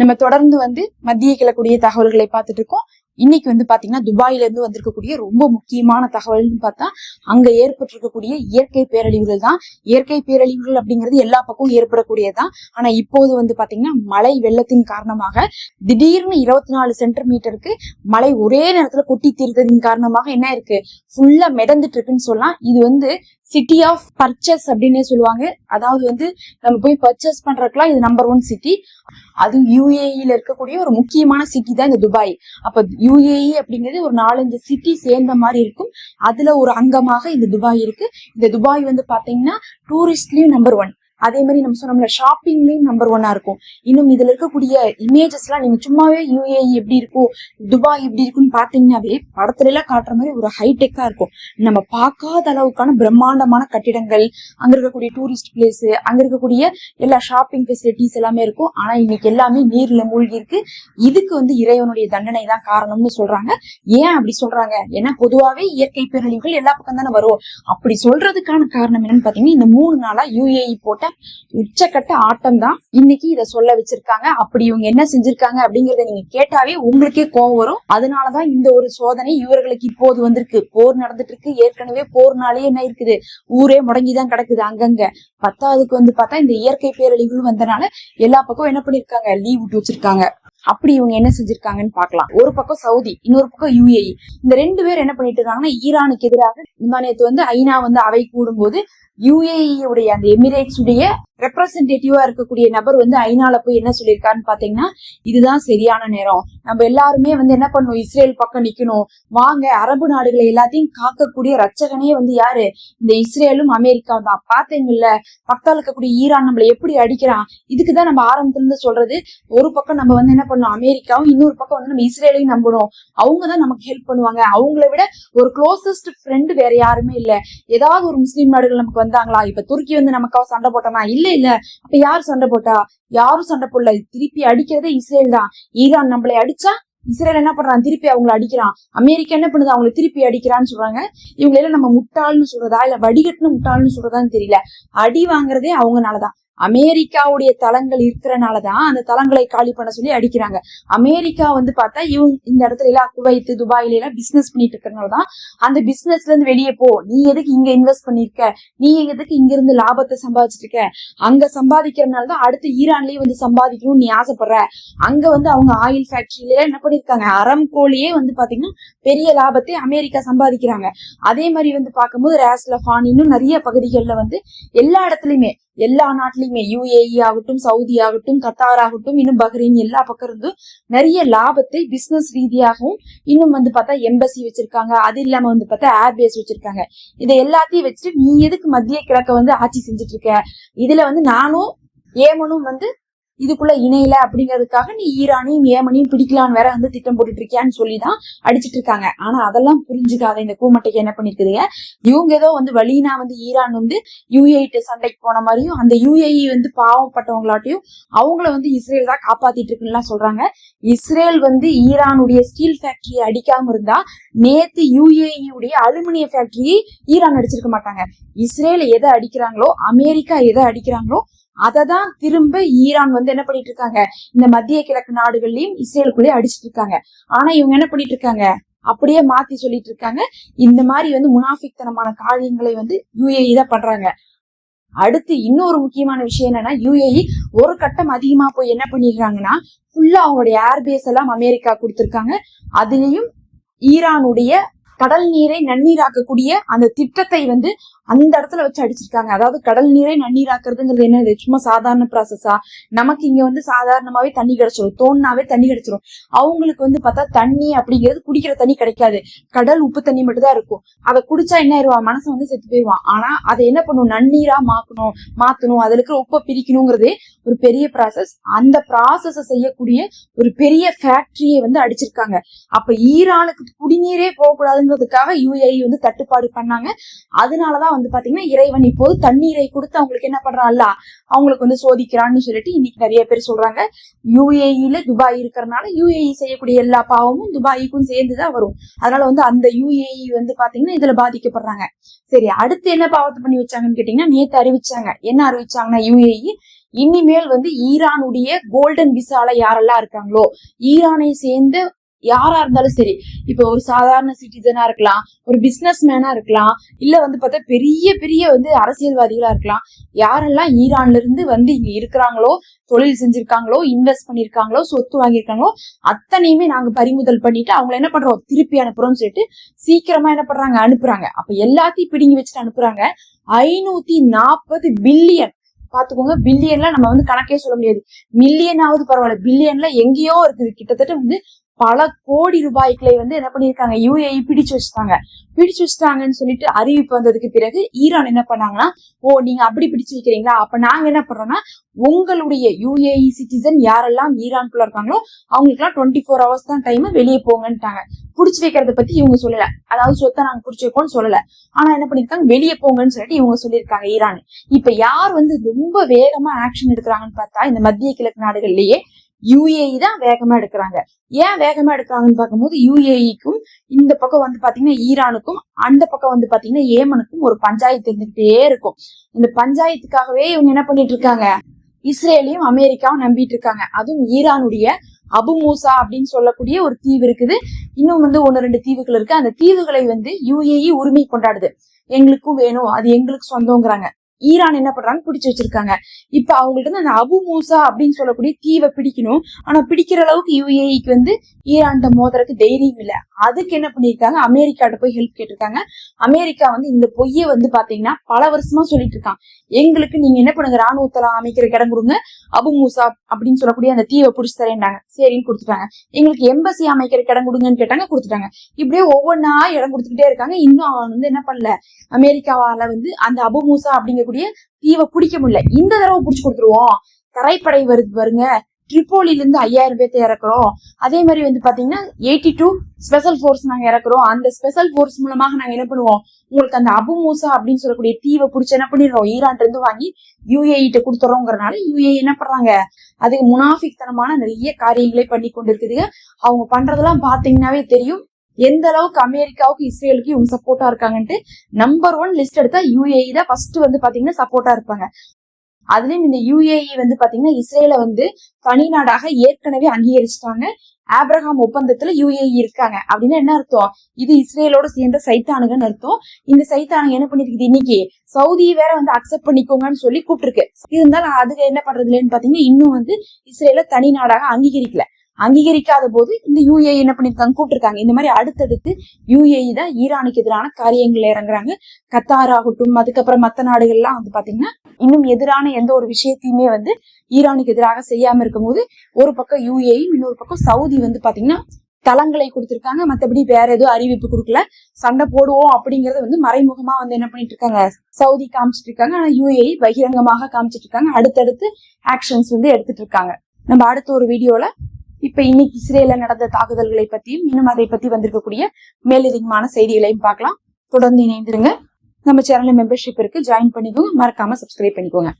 நம்ம தொடர்ந்து மத்திய கிழக்குடைய தகவல்களை பார்த்துட்டு இருக்கோம். இன்னைக்கு பாத்தீங்கன்னா துபாயில இருந்து வந்திருக்கக்கூடிய ரொம்ப முக்கியமான தகவல்னு பார்த்தா அங்க ஏற்பட்டிருக்கக்கூடிய இயற்கை பேரழிவுகள் தான். இயற்கை பேரழிவுகள் அப்படிங்கிறது எல்லா பக்கமும் ஏற்படக்கூடியதுதான். ஆனா இப்போது பாத்தீங்கன்னா மழை வெள்ளத்தின் காரணமாக திடீர்னு 24 சென்டிமீட்டருக்கு மழை ஒரே நேரத்துல கொட்டி தீர்த்ததின் காரணமாக என்ன இருக்கு, ஃபுல்லா மிதந்துட்டு இருக்குன்னு சொல்லலாம். இது சிட்டி ஆஃப் பர்ச்சேஸ் அப்படின்னே சொல்லுவாங்க. அதாவது நம்ம போய் பர்ச்சேஸ் பண்றதுக்குலாம் இது நம்பர் 1 சிட்டி. அது யுஏஇல இருக்கக்கூடிய ஒரு முக்கியமான சிட்டி தான் இந்த துபாய். அப்ப யுஏஇ அப்படிங்கிறது ஒரு 4-5 சிட்டி சேர்ந்த மாதிரி இருக்கும். அதுல ஒரு அங்கமாக இந்த துபாய் இருக்கு. இந்த துபாய் பாத்தீங்கன்னா டூரிஸ்ட்லயும் நம்பர் 1, அதே மாதிரி நம்ம சொன்னோம்ல ஷாப்பிங்லயும் நம்பர் 1 இருக்கும். இன்னும் இதுல இருக்கக்கூடிய இமேஜஸ் எல்லாம் நீங்க சும்மாவே யுஏஇ எப்படி இருக்கும், துபாய் எப்படி இருக்குன்னு பாத்தீங்கன்னாவே படத்துல எல்லாம் காட்டுற மாதிரி ஒரு ஹைடெக்கா இருக்கும். நம்ம பார்க்காத அளவுக்கான பிரம்மாண்டமான கட்டிடங்கள், அங்க இருக்கக்கூடிய டூரிஸ்ட் பிளேஸ், அங்க இருக்கக்கூடிய எல்லா ஷாப்பிங் ஃபெசிலிட்டிஸ் எல்லாமே இருக்கும். ஆனா இன்னைக்கு எல்லாமே நீர்ல மூழ்கி இருக்கு. இதுக்கு இறைவனுடைய தண்டனை தான் காரணம்னு சொல்றாங்க. ஏன் அப்படி சொல்றாங்க? ஏன்னா பொதுவாவே இயற்கை பேரழிவுகள் எல்லா பக்கம் தானே வரும். அப்படி சொல்றதுக்கான காரணம் என்னன்னு பாத்தீங்கன்னா இந்த 3 நாளா யுஏஇ போட்ட உச்சக்கட்ட ஆட்டம் தான் இன்னைக்கு இத சொல்ல வச்சிருக்காங்க. அப்படி இவங்க என்ன செஞ்சிருக்காங்க அப்படிங்கறத நீங்க கேட்டாவே உங்களுக்கே கோவம் வரும். அதனாலதான் இந்த ஒரு சோதனை இவர்களுக்கு இப்போது வந்திருக்கு. போர் நடந்துட்டு இருக்கு. ஏற்கனவே போர்னாலே என்ன இருக்குது, ஊரே முடங்கிதான் கிடக்குது அங்கங்க. பத்தாவதுக்கு பார்த்தா இந்த இயற்கை பேரழிவுகள் வந்தனால எல்லா பக்கம் என்ன பண்ணிருக்காங்க, லீவ் விட்டு வச்சிருக்காங்க. அப்படி இவங்க என்ன செஞ்சிருக்காங்கன்னு பாக்கலாம். ஒரு பக்கம் சவுதி, இன்னொரு பக்கம் யுஏஇ. இந்த 2 பேர் என்ன பண்ணிட்டு இருக்காங்கன்னா ஈரானுக்கு எதிராக நேத்து ஐநா அவை கூடும்போது யுஏஇ உடைய அந்த எமிரேட்ஸ் உடைய ரெப்ரசன்டேட்டிவா இருக்கக்கூடிய நபர் ஐநால போய் என்ன சொல்லியிருக்காருன்னு பாத்தீங்கன்னா, இதுதான் சரியான நேரம், நம்ம எல்லாருமே என்ன பண்ணணும், இஸ்ரேல் பக்கம் நிக்கணும், வாங்க அரபு நாடுகளை எல்லாத்தையும் காக்கக்கூடிய ரச்சகனே யாரு, இந்த இஸ்ரேலும் அமெரிக்காவும் தான். பாத்தீங்கல்ல பக்கத்துல இருக்கக்கூடிய ஈரான் நம்மள எப்படி அடிக்கிறான். இதுக்குதான் நம்ம ஆரம்பத்துல இருந்து சொல்றது, ஒரு பக்கம் நம்ம என்ன பண்ணணும் அமெரிக்காவும், இன்னொரு பக்கம் நம்ம இஸ்ரேலையும் நம்பணும். அவங்கதான் நமக்கு ஹெல்ப் பண்ணுவாங்க. அவங்கள விட ஒரு க்ளோசஸ்ட் ஃப்ரெண்ட் வேற யாருமே இல்ல. ஏதாவது ஒரு முஸ்லீம் நாடுகள் நமக்கு வந்தாங்களா, இப்ப துருக்கி நமக்காக சண்டை போட்டானா, இல்ல இல்ல. அப்ப யாரு சண்டை போட்டா? யாரும் சண்டை போடல. திருப்பி அடிக்கிறதே இஸ்ரேல் தான். ஈரான் நம்மளை அடிச்சா இஸ்ரேல் என்ன பண்றான், திருப்பி அவங்களை அடிக்கிறான். அமெரிக்கா என்ன பண்ணுது, அவங்களை திருப்பி அடிக்கிறான்னு சொல்றாங்க. இவங்களெல்லாம் நம்ம முட்டாள்னு சொல்றதா இல்ல வடிகட்டுன்னு முட்டாள்னு சொல்றதான்னு தெரியல. அடி வாங்குறதே அவங்கனாலதான். அமெரிக்காவுடைய தளங்கள் இருக்கிறனாலதான் அந்த தளங்களை காலி பண்ண சொல்லி அடிக்கிறாங்க. அமெரிக்கா பார்த்தா இவங்க இந்த இடத்துல எல்லாம் குவைத் துபாயில எல்லாம் பிசினஸ் பண்ணிட்டு இருக்கிறனாலதான் அந்த பிசினஸ்ல இருந்து வெளியே போ, நீ எதுக்கு இங்க இன்வெஸ்ட் பண்ணிருக்க, நீ எதுக்கு இங்க இருந்து லாபத்தை சம்பாதிச்சிட்டு இருக்க, அங்க சம்பாதிக்கிறதுனாலதான் அடுத்து ஈரான்லயே சம்பாதிக்கணும்னு நீ ஆசைப்படுற. அங்க அவங்க ஆயில் ஃபேக்டரியில என்ன பண்ணிருக்காங்க, அramcoலயே பாத்தீங்கன்னா பெரிய லாபத்தை அமெரிக்கா சம்பாதிக்கிறாங்க. அதே மாதிரி பார்க்கும்போது ராஸ்லஃபான் இன்னும் நிறைய பகுதிகள்ல எல்லா இடத்துலயுமே எல்லா நாட்டிலயுமே யுஏஇ ஆகட்டும், சவுதி ஆகட்டும், கத்தார் ஆகட்டும், இன்னும் பஹ்ரைன் எல்லா பக்கம் இருந்தும் நிறைய லாபத்தை பிசினஸ் ரீதியாகவும் இன்னும் பார்த்தா எம்பசி வச்சிருக்காங்க. அது இல்லாம பார்த்தா ஏர்பேஸ் வச்சிருக்காங்க. இதை எல்லாத்தையும் வச்சுட்டு நீ எதுக்கு மத்திய கிழக்க ஆட்சி செஞ்சுட்டு இருக்க, இதுல நானும் ஏமனும் இதுக்குள்ள இணையில அப்படிங்கிறதுக்காக நீ ஈரானையும் ஏமனையும் பிடிக்கலான்னு வேற திட்டம் போட்டுட்டு இருக்கியான்னு சொல்லிதான் அடிச்சிட்டு இருக்காங்க. ஆனா அதெல்லாம் புரிஞ்சுக்காத இந்த கூமட்டைக்கு என்ன பண்ணிருக்குதுங்க, இவங்க ஏதோ வழினா ஈரான் யுஏஇ சண்டைக்கு போன மாதிரியும் அந்த யுஏஇ பாவப்பட்டவங்களாட்டையும் அவங்கள இஸ்ரேல் தான் காப்பாத்திட்டு இருக்குன்னு சொல்றாங்க. இஸ்ரேல் ஈரானுடைய ஸ்டீல் ஃபேக்டரியை அடிக்காம இருந்தா நேத்து யுஏஇ உடைய அலுமினிய ஃபேக்டரியை ஈரான் அடிச்சிருக்க மாட்டாங்க. இஸ்ரேல் எதை அடிக்கிறாங்களோ, அமெரிக்கா எதை அடிக்கிறாங்களோ அததான் திரும்ப ஈரான் என்ன பண்ணிட்டு இருக்காங்க, இந்த மத்திய கிழக்கு நாடுகள்லயும் இஸ்ரேலுக்குள்ளேயே அடிச்சிட்டு இருக்காங்க. ஆனா இவங்க என்ன பண்ணிட்டு இருக்காங்க, அப்படியே மாத்தி சொல்லிட்டு இருக்காங்க. இந்த மாதிரி முனாஃபிக்தனமான காரியங்களை யுஏஇ தான் பண்றாங்க. அடுத்து இன்னொரு முக்கியமான விஷயம் என்னன்னா, யுஏஇ ஒரு கட்டம் அதிகமா போய் என்ன பண்ணிடுறாங்கன்னா ஃபுல்லா அவங்களுடைய ஏர்பேஸ் எல்லாம் அமெரிக்கா கொடுத்திருக்காங்க. அதுலயும் ஈரானுடைய கடல் நீரை நன்னீராக்கக்கூடிய அந்த திட்டத்தை அந்த இடத்துல வச்சு அடிச்சிருக்காங்க. அதாவது கடல் நீரை நன்னீராக்குறதுங்கிறது என்னது, சும்மா சாதாரண ப்ராசஸா? நமக்கு இங்க சாதாரணமாவே தண்ணி கிடைச்சிரும், தோன்னாவே தண்ணி கிடைச்சிரும். அவங்களுக்கு பார்த்தா தண்ணி அப்படிங்கிறது குடிக்கிற தண்ணி கிடைக்காது. கடல் உப்பு தண்ணி மட்டும் தான் இருக்கும். அதை குடிச்சா என்ன ஆயிடுவான், மனசு செத்து போயிடுவான். ஆனா அதை என்ன பண்ணும், நன்னீரா மாத்தணும், அதுல இருக்கிற உப்பை பிரிக்கணுங்கிறதே ஒரு பெரிய ப்ராசஸ். அந்த ப்ராசஸ செய்யக்கூடிய ஒரு பெரிய ஃபேக்டரியை அடிச்சிருக்காங்க. அப்ப ஈரானுக்கு குடிநீரே போகக்கூடாதுங்கிறதுக்காக யுஏஇ தட்டுப்பாடு பண்ணாங்க. அதனாலதான் பாத்தீங்கன்னா இறைவன் இப்போது தண்ணீரை கொடுத்து அவங்களுக்கு என்ன பண்றான்ல, அவங்களுக்கு சோதிக்கிறான்னு சொல்லிட்டு இன்னைக்கு நிறைய பேர் சொல்றாங்க. யுஏஇல துபாய் இருக்கிறதுனால யுஏஇ செய்யக்கூடிய எல்லா பாவமும் துபாய்க்கும் சேர்ந்துதான் வரும். அதனால அந்த யுஏஇ பாத்தீங்கன்னா இதுல பாதிக்கப்படுறாங்க. சரி, அடுத்து என்ன பாவத்தை பண்ணி வச்சாங்கன்னு கேட்டீங்கன்னா நேத்து அறிவிச்சாங்க. என்ன அறிவிச்சாங்கன்னா யுஏஇ இனிமேல் வந்து ஈரானுடைய கோல்டன் விசால யாரெல்லாம் இருக்காங்களோ, ஈரானை சேர்ந்த யாரா இருந்தாலும் சரி, இப்ப ஒரு சாதாரண சிட்டிசனா இருக்கலாம், ஒரு பிசினஸ் மேனா இருக்கலாம், இல்ல வந்து பார்த்தா பெரிய பெரிய வந்து அரசியல்வாதிகளா இருக்கலாம், யாரெல்லாம் ஈரான்ல இருந்து வந்து இங்க இருக்கிறாங்களோ, தொழில் செஞ்சிருக்காங்களோ, இன்வெஸ்ட் பண்ணிருக்காங்களோ, சொத்து வாங்கியிருக்காங்களோ, அத்தனையுமே நாங்க பறிமுதல் பண்ணிட்டு அவங்களை என்ன பண்றோம், திருப்பி அனுப்புறோம்னு சொல்லிட்டு சீக்கிரமா என்ன பண்றாங்க, அனுப்புறாங்க. அப்ப எல்லாத்தையும் பிடிங்கி வச்சுட்டு அனுப்புறாங்க. 540 பில்லியன், பாத்துக்கோங்க, பில்லியன்ல நம்ம வந்து கணக்கே சொல்ல முடியாது, மில்லியனாவது பரவாயில்ல, பில்லியன்ல எங்கேயோ இருக்குது. கிட்டத்தட்ட வந்து பல கோடி ரூபாய்களை வந்து என்ன பண்ணிருக்காங்க, யுஏஇ பிடிச்சு வச்சுட்டாங்கன்னு சொல்லிட்டு அறிவிப்பு வந்ததுக்கு பிறகு ஈரான் என்ன பண்ணாங்கன்னா, ஓ நீங்க அப்படி பிடிச்சு வைக்கிறீங்களா, அப்ப நாங்க என்ன பண்றோம்னா உங்களுடைய யுஏஇ சிட்டிசன் யாரெல்லாம் ஈரான்குள்ள இருக்காங்களோ அவங்களுக்கு எல்லாம் 24 hours தான் டைம், வெளியே போங்கன்ட்டாங்க. புடிச்சு வைக்கிறத பத்தி இவங்க சொல்லல, அதாவது சொத்தை நாங்க புடிச்சு வைப்போம்னு சொல்லல, ஆனா என்ன பண்ணிருக்காங்க, வெளியே போங்கன்னு சொல்லிட்டு இவங்க சொல்லியிருக்காங்க ஈரான். இப்ப யார் வந்து ரொம்ப வேகமா ஆக்ஷன் எடுக்கிறாங்கன்னு பார்த்தா இந்த மத்திய கிழக்கு நாடுகள்லயே யுஏஇ தான் வேகமா எடுக்கிறாங்க. ஏன் வேகமா எடுக்கிறாங்கன்னு பார்க்கும்போது யுஏஇக்கும் இந்த பக்கம் வந்து பாத்தீங்கன்னா ஈரானுக்கும், அந்த பக்கம் வந்து பாத்தீங்கன்னா ஏமனுக்கும் ஒரு பஞ்சாயத்து இருந்துகிட்டே இருக்கும். இந்த பஞ்சாயத்துக்காகவே இவங்க என்ன பண்ணிட்டு இருக்காங்க, இஸ்ரேலையும் அமெரிக்காவும் நம்பிட்டு இருக்காங்க. அதுவும் ஈரானுடைய அபு மூசா அப்படின்னு சொல்லக்கூடிய ஒரு தீவு இருக்குது, இன்னும் வந்து 1-2 தீவுகள் இருக்கு. அந்த தீவுகளை வந்து யுஏஇ உரிமை கொண்டாடுது, எங்களுக்கும் வேணும், அது எங்களுக்கு சொந்தங்கிறாங்க. ஈரான் என்ன பண்றாங்க, பிடிச்சு வச்சிருக்காங்க. இப்ப அவங்கள்ட்ட அந்த அபு மூசா அப்படின்னு சொல்லக்கூடிய தீவை பிடிக்கணும், ஆனா பிடிக்கிற அளவுக்கு யுஏஇக்கு வந்து ஈரான்கிட்ட மோதறதுக்கு தைரியம் இல்ல. அதுக்கு என்ன பண்ணிருக்காங்க, அமெரிக்காட்ட போய் ஹெல்ப் கேட்டிருக்காங்க. அமெரிக்கா வந்து இந்த பொய்யை வந்து பாத்தீங்கன்னா பல வருஷமா சொல்லிட்டு இருக்காங்க, எங்களுக்கு நீங்க என்ன பண்ணுங்க, ராணுவத்தெல்லாம் அமைக்கிற இடம் கொடுங்க, அபு மூசா அப்படின்னு சொல்லக்கூடிய அந்த தீவை பிடிச்சு தரேன்டாங்க. சரின்னு கொடுத்துட்டாங்க. எங்களுக்கு எம்பசி அமைக்கிற இடம் கொடுங்கன்னு கேட்டாங்க, கொடுத்துட்டாங்க. இப்படியே ஒவ்வொன்னா இடம் கொடுத்துக்கிட்டே இருக்காங்க. இன்னும் வந்து என்ன பண்ணல, அமெரிக்காவால வந்து அந்த அபு மூசா அப்படிங்கக்கூடிய தீவை பிடிக்க முடியல. இந்த தடவை பிடிச்சு கொடுத்துருவோம், தரைப்படை வருது பாருங்க, ட்ரிப்போலில இருந்து 5000 பேர்த்த இறக்குறோம், அதே மாதிரி வந்து பாத்தீங்கன்னா 82 ஸ்பெஷல் போர்ஸ் நாங்க இறக்குறோம், அந்த ஸ்பெஷல் போர்ஸ் மூலமாக நாங்க என்ன பண்ணுவோம், உங்களுக்கு அந்த அபு மூசா அப்படின்னு சொல்லக்கூடிய தீவை பிடிச்சி என்ன பண்ணிடுறோம், ஈரான் இருந்து வாங்கி யுஏஇட்ட கொடுத்துறோங்கிறனால யுஏஇ என்ன பண்றாங்க, அதுக்கு முனாஃபிக் தனமான நிறைய காரியங்களை பண்ணி கொண்டு இருக்குதுங்க. அவங்க பண்றதெல்லாம் பாத்தீங்கன்னாவே தெரியும் எந்த அளவுக்கு அமெரிக்காவுக்கு இஸ்ரேலுக்கு இவங்க சப்போர்ட்டா இருக்காங்கன்ட்டு. நம்பர் 1 லிஸ்ட் எடுத்தா யுஏஇ தான் ஃபர்ஸ்ட் வந்து பாத்தீங்கன்னா சப்போர்ட்டா இருப்பாங்க. அதுலயும் இந்த யுஏஇ வந்து பாத்தீங்கன்னா இஸ்ரேல வந்து தனி நாடாக ஏற்கனவே அங்கீகரிச்சுட்டாங்க. ஆப்ரஹாம் ஒப்பந்தத்துல யுஏஇ இருக்காங்க அப்படின்னு என்ன அர்த்தம், இது இஸ்ரேலோட சேர்ந்த சைத்தானுங்கன்னு அர்த்தம். இந்த சைத்தானுங்க என்ன பண்ணிருக்குது, இன்னைக்கு சவுதி வேற வந்து அக்செப்ட் பண்ணிக்கோங்கன்னு சொல்லி கூப்பிட்டுருக்கு. இருந்தாலும் அதுக்கு என்ன பண்றதுலன்னு பாத்தீங்கன்னா இன்னும் வந்து இஸ்ரேல தனி நாடாக அங்கீகரிக்காத போது இந்த யுஏஇ என்ன பண்ணிருக்காங்க, கூப்பிட்டுருக்காங்க. இந்த மாதிரி அடுத்தடுத்து யுஏஇ தான் ஈரானுக்கு எதிரான காரியங்கள் இறங்குறாங்க. கத்தார் ஆகட்டும், அதுக்கப்புறம் மத்த நாடுகள்லாம் வந்து பாத்தீங்கன்னா இன்னும் எதிரான எந்த ஒரு விஷயத்தையுமே வந்து ஈரானுக்கு எதிராக செய்யாம இருக்கும் போது ஒரு பக்கம் யுஏஇ, இன்னொரு பக்கம் சவுதி வந்து பாத்தீங்கன்னா தளங்களை கொடுத்திருக்காங்க. மத்தபடி வேற எதுவும் அறிவிப்பு கொடுக்கல. சண்டை போடுவோம் அப்படிங்கறத வந்து மறைமுகமா வந்து என்ன பண்ணிட்டு இருக்காங்க, சவுதி காமிச்சிட்டு இருக்காங்க. ஆனா யுஏஇ பகிரங்கமாக காமிச்சிட்டு இருக்காங்க. அடுத்தடுத்து ஆக்ஷன்ஸ் வந்து எடுத்துட்டு இருக்காங்க. நம்ம அடுத்த ஒரு வீடியோல இப்ப இன்னைக்கு இஸ்ரேல நடந்த தாக்குதல்களை பத்தியும் இன்னும் அதை பத்தி வந்திருக்கக்கூடிய மேலதிகமான செய்திகளையும் பார்க்கலாம். தொடர்ந்து இணைந்திருங்க. நம்ம சேனல்ல மெம்பர்ஷிப் இருக்கு, ஜாயின் பண்ணிக்கோங்க, மறக்காம சப்ஸ்கிரைப் பண்ணிக்கோங்க.